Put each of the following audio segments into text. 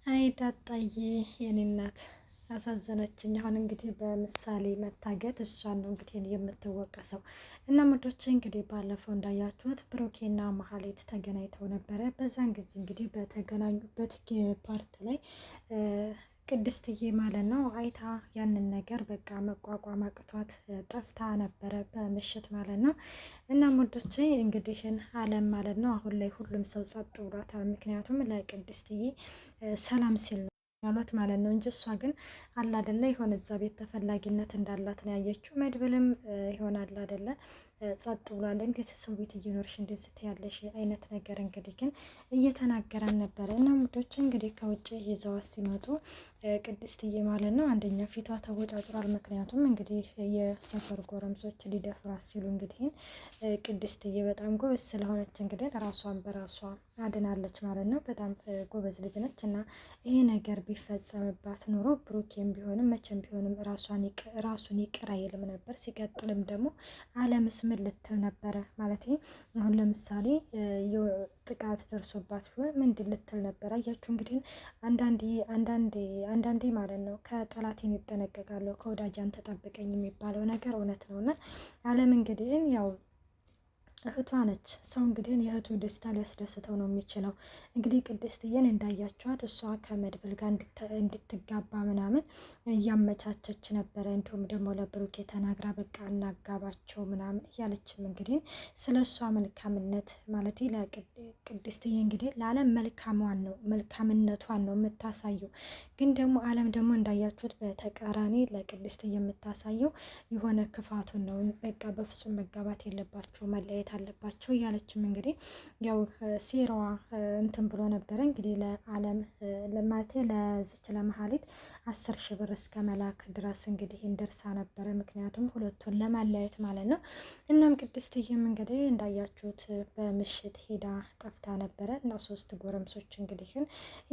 አይ ዳጣዬ የኔ እናት አሳዘነችኝ። አሁን እንግዲህ በምሳሌ መታገት እሷን ነው እንግዲህ የምትወቀሰው። እና ምዶቼ እንግዲህ ባለፈው እንዳያችሁት ብሩኬና መሀሌት ተገናኝተው ነበረ። በዛን ጊዜ እንግዲህ በተገናኙበት ፓርት ላይ ቅድስትዬ ማለት ነው አይታ ያንን ነገር በቃ መቋቋም አቅቷት ጠፍታ ነበረ በምሽት ማለት ነው። እና ሙዶቼ እንግዲህን አለም ማለት ነው አሁን ላይ ሁሉም ሰው ጸጥ ብሏታል። ምክንያቱም ለቅድስትዬ ሰላም ሲል ነው ያሏት ማለት ነው እንጂ እሷ ግን አላደለ የሆነ እዛ ቤት ተፈላጊነት እንዳላት ነው ያየችው። መድብልም ይሆናል አደለ ጸጥ ብሏል። እንዴት ሰው ቤት እየኖርሽ እንዴት ስትያለሽ አይነት ነገር እንግዲህ ግን እየተናገረን ነበረ። እና ሙዶች እንግዲህ ከውጭ ይዘዋት ሲመጡ ቅድስትዬ ማለት ነው አንደኛ ፊቷ ተወጫጭሯል። ምክንያቱም እንግዲህ የሰፈር ጎረምሶች ሊደፍራት ሲሉ እንግዲህ ቅድስትዬ በጣም ጎበዝ ስለሆነች እንግዲህ ራሷን በራሷ አድናለች ማለት ነው። በጣም ጎበዝ ልጅ ነች። እና ይሄ ነገር ቢፈጸምባት ኑሮ ብሩኬም ቢሆንም መቼም ቢሆንም ራሱን ይቅር አይልም ነበር። ሲቀጥልም ደግሞ አለምስ ምን ልትል ነበረ ማለት አሁን ለምሳሌ ጥቃት ደርሶባት ቢሆን ምንድን ልትል ነበር? አያችሁ እንግዲህ አንዳንዴ ማለት ነው ከጠላቴን ይጠነቀቃለሁ ከወዳጃን ተጠብቀኝ የሚባለው ነገር እውነት ነው። እና አለም እንግዲህ ያው እህቷ ነች። ሰው እንግዲህ የእህቱ ደስታ ሊያስደስተው ነው የሚችለው። እንግዲህ ቅድስትዬን እንዳያቸዋት እሷ ከመድብል ጋር እንድትጋባ ምናምን እያመቻቸች ነበረ። እንዲሁም ደግሞ ለብሩኬ ተናግራ በቃ እናጋባቸው ምናምን እያለችም እንግዲህ ስለ እሷ መልካምነት ማለት ለቅድስትዬ እንግዲህ ለአለም መልካምነቷን ነው የምታሳየው። ግን ደግሞ አለም ደግሞ እንዳያችሁት በተቃራኒ ለቅድስትዬ የምታሳየው የሆነ ክፋቱን ነው። በቃ በፍጹም መጋባት የለባቸው መለየት አለባቸው እያለችም እንግዲህ ያው ሴራዋ እንትን ብሎ ነበረ። እንግዲህ ለአለም ለማለቴ ለዚች ለመሀሌት 10,000 ብር እስከ መላክ ድረስ እንግዲህ እንደርሳ ነበረ። ምክንያቱም ሁለቱን ለማለያየት ማለት ነው። እናም ቅድስትዬም እንግዲህ እንዳያችሁት በምሽት ሄዳ ጠፍታ ነበረ እና 3 ጎረምሶች እንግዲህ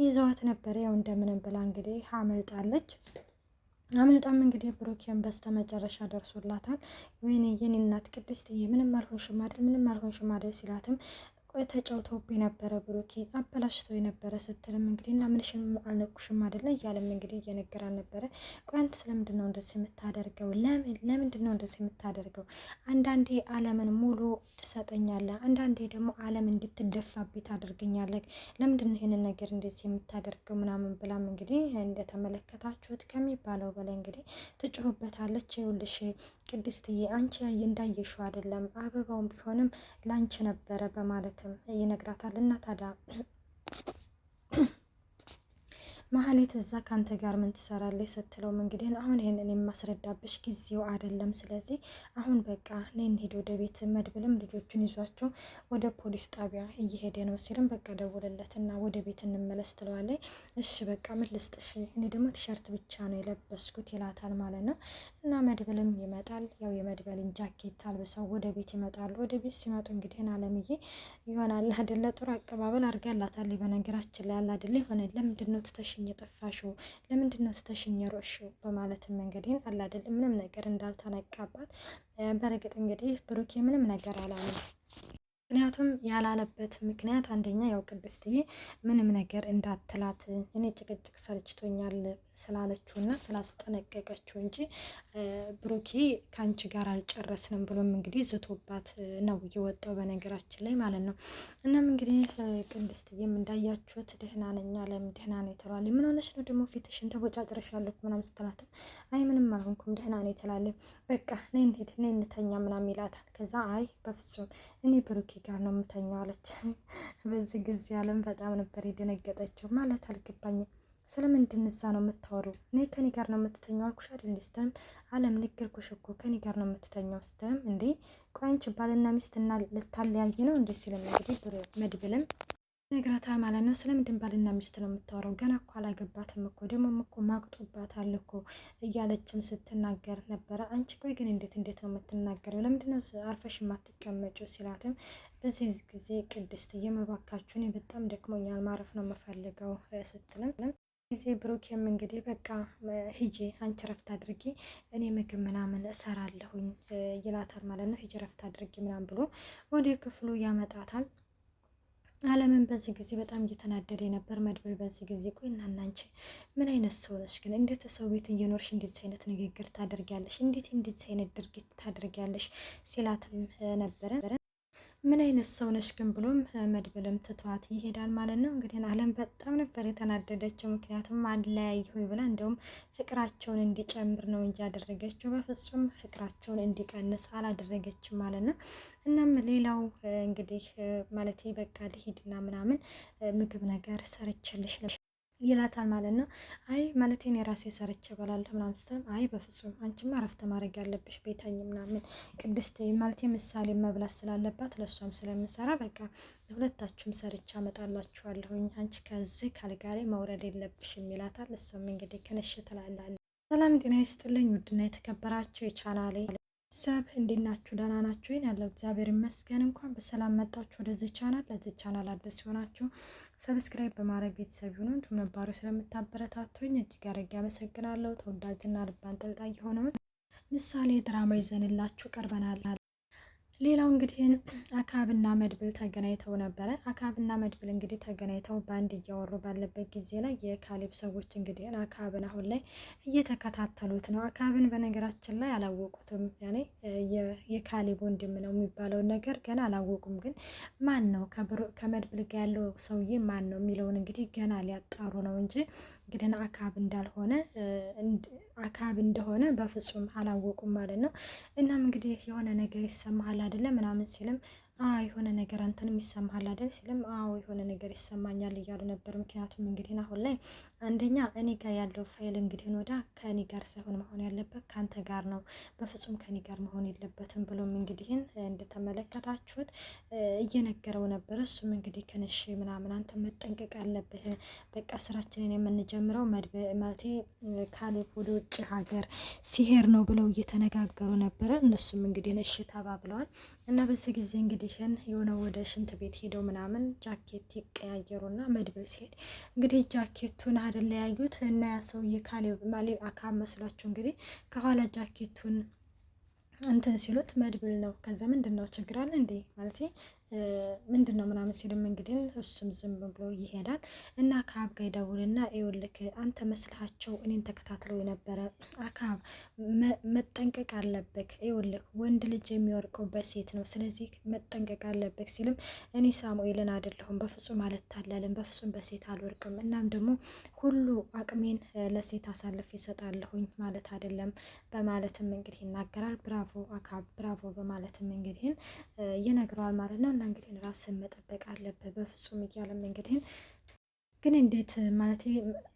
ይዘዋት ነበረ። ያው እንደምንም ብላ እንግዲህ አመልጣለች። አመልጣም እንግዲህ ብሩኬን በስተመጨረሻ ደርሶላታል። ወይኔ የኔ እናት ቅድስትዬ ምንም አልሆንሽም አይደል ምንም አልሆንሽም አይደል ሲላትም ቆይ ተጫውተውብኝ ነበረ ብሩኬ አበላሽተው የነበረ ስትልም እንግዲህ እና ምንሽም አልነኩሽም አይደለ እያለም እንግዲህ እየነገራን ነበረ። ቆይ አንተ ስለምንድን ነው እንደዚህ የምታደርገው? ለምንድን ነው እንደዚህ የምታደርገው? አንዳንዴ አለምን ሙሉ ትሰጠኛለህ፣ አንዳንዴ ደግሞ አለም እንድትደፋብኝ ታደርገኛለህ። ለምንድን ነው ይሄንን ነገር እንደዚህ የምታደርገው ምናምን ብላም እንግዲህ እንደተመለከታችሁት ከሚባለው በላይ እንግዲህ ትጮህበታለች። ይኸውልሽ ቅድስትዬ አንቺ እንዳየሽው አይደለም አበባውን ቢሆንም ላንቺ ነበረ በማለትም ይነግራታል። እና ታዲያ መሀሌት እዛ ከአንተ ጋር ምን ትሰራለች ስትለውም እንግዲህ አሁን ይሄንን የማስረዳብሽ ጊዜው አይደለም፣ ስለዚህ አሁን በቃ ነይ እንሂድ ወደ ቤት። መድብልም ልጆቹን ይዟቸው ወደ ፖሊስ ጣቢያ እየሄደ ነው ሲልም በቃ ደውልለትና ወደ ቤት እንመለስ ትለዋለች። እሺ በቃ ምን ልስጥሽ? እኔ ደግሞ ቲሸርት ብቻ ነው የለበስኩት ይላታል ማለት ነው። እና መድብልም ይመጣል። ያው የመድበልን ጃኬት አልብሰው ወደ ቤት ይመጣሉ። ወደ ቤት ሲመጡ እንግዲህ አለምዬ ይሆናል አይደለ ጥሩ አቀባበል አድርጋላታል። በነገራችን ላይ ያለ አይደለ የሆነ ለምንድን ነው ትተሽኝ የጠፋሽው? ለምንድን ነው ትተሽኝ የሮጥሽው? በማለትም እንግዲህ አለ አይደለ ምንም ነገር እንዳልተነቃባት። በእርግጥ እንግዲህ ብሩኬ ምንም ነገር አላለም። ምክንያቱም ያላለበት ምክንያት አንደኛ ያው ቅድስትዬ ምንም ነገር እንዳትላት እኔ ጭቅጭቅ ሰልችቶኛል ስላለችው እና ስላስጠነቀቀችው እንጂ ብሩኬ ከአንቺ ጋር አልጨረስንም ብሎም እንግዲህ ዝቶባት ነው እየወጣው በነገራችን ላይ ማለት ነው። እናም እንግዲህ ቅድስትዬም እንዳያችሁት ደህና ነኝ አለም ደህና ነኝ ትላለች። ምን ሆነሽ ነው ደግሞ ፊትሽን ተቦጫጭረሻለሁ ምናምን ስትላትም አይ ምንም አልሆንኩም ደህና ነኝ ትላለች። በቃ ነይ እንሂድ ነይ እንተኛ ምናምን ይላታል። ከዛ አይ በፍጹም እኔ ብሩኬ ጋር ነው የምተኛው አለች። በዚህ ጊዜ አለም በጣም ነበር የደነገጠችው። ማለት አልገባኝም ስለምንድን እዛ ነው የምታወሪው? እኔ ከኔ ጋር ነው የምትተኛው አልኩሽ አይደል ስትልም አለም ነገርኩሽ እኮ ከኔ ጋር ነው የምትተኛው ስትልም እንዴ ቆይ አንቺ ባልና ሚስትና ልታለያይ ነው እንዴ ሲልም እንግዲህ መድብልም ነግራታል ማለት ነው። ስለምንድን ባልና ሚስት ነው የምታወራው? ገና እኮ አላገባትም እኮ ደግሞም እኮ ማቅጦባታል እኮ እያለችም ስትናገር ነበረ። አንቺ ቆይ ግን እንዴት ነው የምትናገረው? ለምንድነው አርፈሽ የማትቀመጪው ሲላትም በዚህ ጊዜ ቅድስት እየመባካችሁ እኔ በጣም ደክሞኛል ማረፍ ነው የምፈልገው ስትልም ጊዜ ብሩኬም እንግዲህ በቃ ሂጂ አንቺ ረፍት አድርጊ እኔ ምግብ ምናምን እሰራለሁኝ ይላታል ማለት ነው። ሂጂ ረፍት አድርጊ ምናምን ብሎ ወደ ክፍሉ ያመጣታል። አለምን በዚህ ጊዜ በጣም እየተናደደ ነበር። መድብል በዚህ ጊዜ ቆይ እና አንቺ ምን አይነት ሰው ነሽ ግን? እንዴት ሰው ቤት እየኖርሽ እንደዚህ አይነት ንግግር ታደርጊያለሽ? እንዴት እንደዚህ አይነት ድርጊት ታደርጊያለሽ? ሲላትም ነበረ። ምን አይነት ሰው ነሽ ግን ብሎም መድብልም ትቷት ይሄዳል ማለት ነው። እንግዲህ አለም በጣም ነበር የተናደደችው። ምክንያቱም አለያየሁ ብላ እንዲሁም ፍቅራቸውን እንዲጨምር ነው እንጂ ያደረገችው በፍጹም ፍቅራቸውን እንዲቀንስ አላደረገችም ማለት ነው። እናም ሌላው እንግዲህ ማለት በቃ ልሂድና ምናምን ምግብ ነገር ሰርችልሽ ይላታል ማለት ነው። አይ ማለቴን የራሴ ሰርቼ እበላለሁ ምናምን ስትል አይ በፍጹም አንቺማ እረፍት ማድረግ ያለብሽ ቤተኝ ምናምን ቅድስት ማለት ምሳሌ መብላት ስላለባት ለእሷም ስለምሰራ በቃ ሁለታችሁም ሰርቻ አመጣላችኋለሁኝ አንቺ ከዚህ ካልጋ ላይ መውረድ የለብሽም ይላታል። እሱም እንግዲህ ክንሽ ትላላለ። ሰላም ጤና ይስጥልኝ ውድና የተከበራችሁ የቻናሌ ሰብ እንዴት ናችሁ? ደህና ናችሁ? ይሄን ያለው እግዚአብሔር ይመስገን። እንኳን በሰላም መጣችሁ ወደዚህ ቻናል። ለዚህ ቻናል አዲስ ሲሆናችሁ ሰብስክራይብ በማድረግ ቤተሰብ ይሁኑ። እንዲሁም ነባሩ ስለምታበረታቱኝ እጅግ አድርጌ አመሰግናለሁ። ተወዳጅና ልብ አንጠልጣይ የሆነውን ምሳሌ ድራማ ይዘንላችሁ ቀርበናል። ሌላው እንግዲህ አካብና መድብል ተገናኝተው ነበረ። አካብና መድብል እንግዲህ ተገናኝተው በአንድ እያወሩ ባለበት ጊዜ ላይ የካሌብ ሰዎች እንግዲህ አካብን አሁን ላይ እየተከታተሉት ነው። አካብን በነገራችን ላይ አላወቁትም። ያኔ የካሌብ ወንድም ነው የሚባለውን ነገር ገና አላወቁም። ግን ማን ነው ከመድብል ጋር ያለው ሰውዬ ማን ነው የሚለውን እንግዲህ ገና ሊያጣሩ ነው እንጂ እንግዲህ አካብ እንዳልሆነ አካብ እንደሆነ በፍጹም አላወቁም ማለት ነው። እናም እንግዲህ የሆነ ነገር ይሰማሃል አይደለ ምናምን ሲልም የሆነ ነገር አንተንም ይሰማሃል አይደል ሲልም የሆነ ነገር ይሰማኛል እያሉ ነበር። ምክንያቱም እንግዲህ አሁን ላይ አንደኛ እኔ ጋር ያለው ፋይል እንግዲህ ወዳ ከኔ ጋር ሳይሆን መሆን ያለበት ከአንተ ጋር ነው፣ በፍጹም ከኔ ጋር መሆን የለበትም ብሎም እንግዲህ እንደተመለከታችሁት እየነገረው ነበር። እሱም እንግዲህ ከነሽ ምናምን አንተ መጠንቀቅ አለብህ፣ በቃ ስራችንን የምንጀምረው ማለት ካሌብ ወደ ውጭ ሀገር ሲሄድ ነው ብለው እየተነጋገሩ ነበረ። እነሱም እንግዲህ ነሽ ተባብለዋል። እና በዚህ ጊዜ እንግዲህ የሆነ ወደ ሽንት ቤት ሄደው ምናምን ጃኬት ይቀያየሩና መድብል ሲሄድ እንግዲህ ጃኬቱን አይደል ያዩት እና ያ ሰውዬ ካሌብ ማለት አካብ መስሏቸው እንግዲህ ከኋላ ጃኬቱን እንትን ሲሉት መድብል ነው። ከዛ ምንድን ነው ችግር አለ እንዴ ማለት ምንድን ነው ምናምን ሲልም እንግዲህ እሱም ዝም ብሎ ይሄዳል። እና አካብ ጋር ይደውልና ይኸውልህ አንተ መስልሃቸው እኔን ተከታትለው የነበረ አካብ መጠንቀቅ አለብህ፣ ይኸውልህ ወንድ ልጅ የሚወርቀው በሴት ነው፣ ስለዚህ መጠንቀቅ አለብህ ሲልም እኔ ሳሙኤልን አይደለሁም በፍጹም አልታለልም፣ በፍጹም በሴት አልወርቅም፣ እናም ደግሞ ሁሉ አቅሜን ለሴት አሳልፍ ይሰጣለሁኝ ማለት አይደለም በማለትም እንግዲህ ይናገራል። ብራቮ አካብ ብራቮ በማለትም እንግዲህ ይነግረዋል ማለት ነው። እና እንግዲህ ራስን መጠበቅ አለብህ በፍጹም እያለም እንግዲህ ግን እንዴት ማለት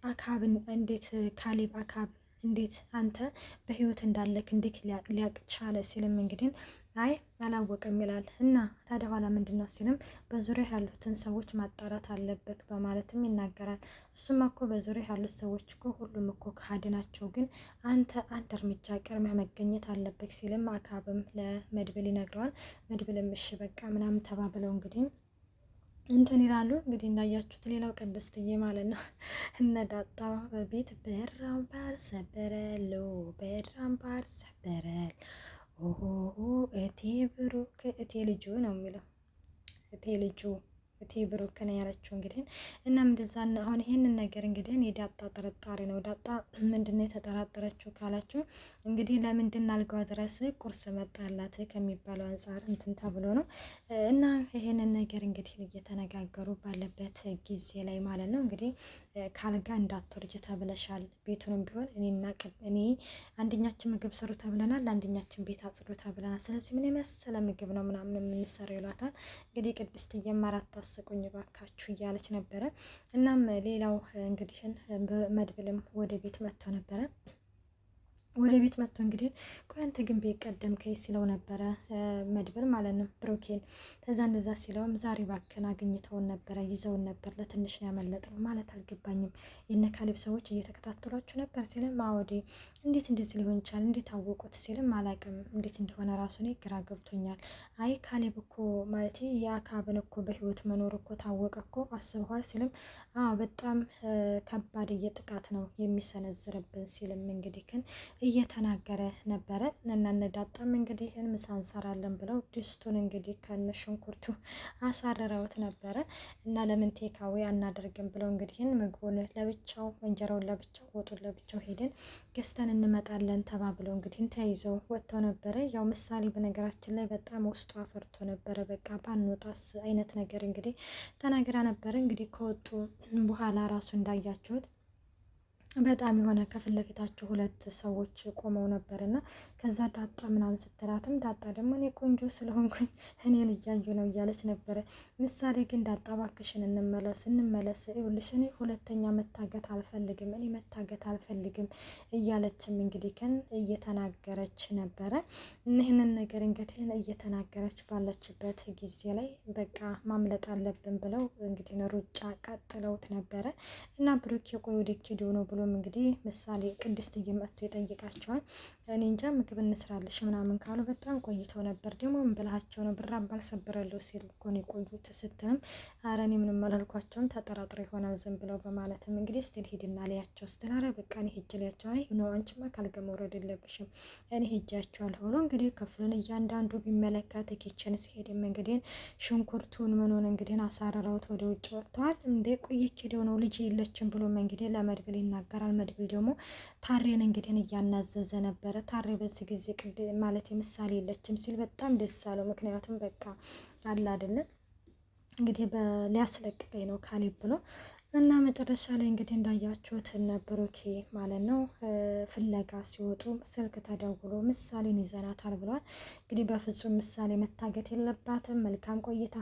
አካብን እንዴት ካሌብ አካብ እንዴት አንተ በህይወት እንዳለክ እንዴት ሊያቅ ቻለ ሲልም እንግዲህ አይ አላወቅም ይላል። እና ታዲያ ኋላ ምንድን ነው ሲልም በዙሪያ ያሉትን ሰዎች ማጣራት አለበት በማለትም ይናገራል። እሱም እኮ በዙሪያ ያሉት ሰዎች እኮ ሁሉም እኮ ከሃዲ ናቸው፣ ግን አንተ አንድ እርምጃ ቀድመህ መገኘት አለበት ሲልም አካብም ለመድብል ይነግረዋል። መድብልም እሺ በቃ ምናምን ተባብለው እንግዲህ እንትን ይላሉ። እንግዲህ እንዳያችሁት ሌላው ቅድስትዬ ማለት ነው እነ ዳጣ ቤት በራምባር ሰበረሎ በራምባር ሰበረል ኦሆ እቴ ብሩክ እቴ ልጁ ነው የሚለው እቴ ልጁ እቴ ብሩክ ነው ያለችው እንግዲህ። እናም እንደዛ አሁን ይሄንን ነገር እንግዲህ የዳጣ ጥርጣሬ ነው። ዳጣ ምንድነው የተጠራጠረችው ካላችሁ እንግዲህ ለምንድን አልጋዋ ድረስ ቁርስ መጣላት ከሚባለው አንጻር እንትን ተብሎ ነው። እና ይሄንን ነገር እንግዲህ እየተነጋገሩ ባለበት ጊዜ ላይ ማለት ነው እንግዲህ ካልጋ እንዳትወርጅ ተብለሻል፣ ቤቱንም ቢሆን እኔ አንደኛችን ምግብ ስሩ ተብለናል፣ አንደኛችን ቤት አጽዱ ተብለናል፣ ስለዚህ ምን የመሰለ ምግብ ነው ምናምን የምንሰራው ይሏታል። እንግዲህ ቅድስት እየማራት ስቁኝ ባካችሁ እያለች ነበረ። እናም ሌላው እንግዲህ መድብልም ወደ ቤት መጥቶ ነበረ። ወደ ቤት መጥቶ እንግዲህ ቆይ አንተ ግን ቤት ቀደም ከይ ሲለው ነበረ መድብል ማለት ነው ብሩኬን። ከዛ እንደዛ ሲለውም ዛሬ ባክን አግኝተውን ነበረ ይዘውን ነበር ለትንሽ ነው ያመለጥነው ማለት አልገባኝም፣ የነ ካሌብ ሰዎች እየተከታተሏችሁ ነበር ሲልም አወዴ እንዴት እንደዚህ ሊሆን ይችላል እንዴት አወቁት ሲልም አላቅም እንዴት እንደሆነ ራሱ እኔ ግራ ገብቶኛል። አይ ካሌብ እኮ ማለት የአካብን እኮ በህይወት መኖር እኮ ታወቀ እኮ አስበዋል ሲልም በጣም ከባድ ጥቃት ነው የሚሰነዝርብን ሲልም እንግዲህ ግን እየተናገረ ነበረ። እና እነዳጣም እንግዲህ ምሳ እንሰራለን ብለው ድስቱን እንግዲህ ከነ ሽንኩርቱ አሳረረውት ነበረ። እና ለምን ቴካዌ አናደርግም ብለው እንግዲህ ምግቡን ለብቻው እንጀራውን ለብቻው ወጡን ለብቻው ሄደን ገዝተን እንመጣለን ተባብለው እንግዲህ ተያይዘው ወጥተው ነበረ። ያው ምሳሌ በነገራችን ላይ በጣም ውስጡ አፈርቶ ነበረ። በቃ ባንወጣስ አይነት ነገር እንግዲህ ተናግራ ነበረ። እንግዲህ ከወጡ በኋላ ራሱ እንዳያችሁት በጣም የሆነ ከፊት ለፊታቸው ሁለት ሰዎች ቆመው ነበር እና ከዛ ዳጣ ምናምን ስትላትም ዳጣ ደግሞ እኔ ቆንጆ ስለሆንኩኝ እኔን እያዩ ነው እያለች ነበረ። ምሳሌ ግን ዳጣ ባክሽን እንመለስ ይኸውልሽ እኔ ሁለተኛ መታገት አልፈልግም፣ እኔ መታገት አልፈልግም እያለችም እንግዲህ ግን እየተናገረች ነበረ። ይህንን ነገር እንግዲህ እየተናገረች ባለችበት ጊዜ ላይ በቃ ማምለጥ አለብን ብለው እንግዲህ ሩጫ ቀጥለውት ነበረ እና ብሩክ የቆየ ወደ ኪዶ ነው ብሎ እንግዲህ ምሳሌ ቅድስት እየመጡ ይጠይቃቸዋል። እኔ እንጃ ምግብ እንስራልሽ ምናምን ካሉ በጣም ቆይተው ነበር። ደግሞ ምን ብላቸው ነው ብር አባልሰብረለሁ ሲል እኮ ነው የቆዩት ስትልም አረ እኔ ምንም አላልኳቸውም ተጠራጥረው ይሆናል ዝም ብለው በማለትም እንግዲህ ስትል ሂድና ሊያቸው ስትል አረ በቃ እኔ ሂጅ ሊያቸው አይ ነው አንቺማ ካልገ መውረድ የለብሽም እኔ ሂጃቸዋለሁ ብሎ እንግዲህ ክፍሉን እያንዳንዱ ቢመለከት ኪችን ሲሄድም እንግዲህ ሽንኩርቱን ምኑን እንግዲህ አሳረረውት ወደ ውጭ ወጥተዋል። እንዴ ቆየች ሄደው ነው ልጅ የለችም ብሎም እንግዲህ ለመድብል ይናገራል። መድብል ደግሞ ታሬን እንግዲህ እያናዘዘ ነበረ። ታሬ በዚህ ጊዜ ማለት ምሳሌ የለችም ሲል በጣም ደስ አለው። ምክንያቱም በቃ አለ አይደለም እንግዲህ ሊያስለቅቀኝ ነው ካሌብ ብሎ እና መጨረሻ ላይ እንግዲህ እንዳያችሁት እነ ብሩኬ ማለት ነው ፍለጋ ሲወጡ ስልክ ተደውሎ ምሳሌን ይዘናታል ብለዋል። እንግዲህ በፍጹም ምሳሌ መታገት የለባትም። መልካም ቆይታ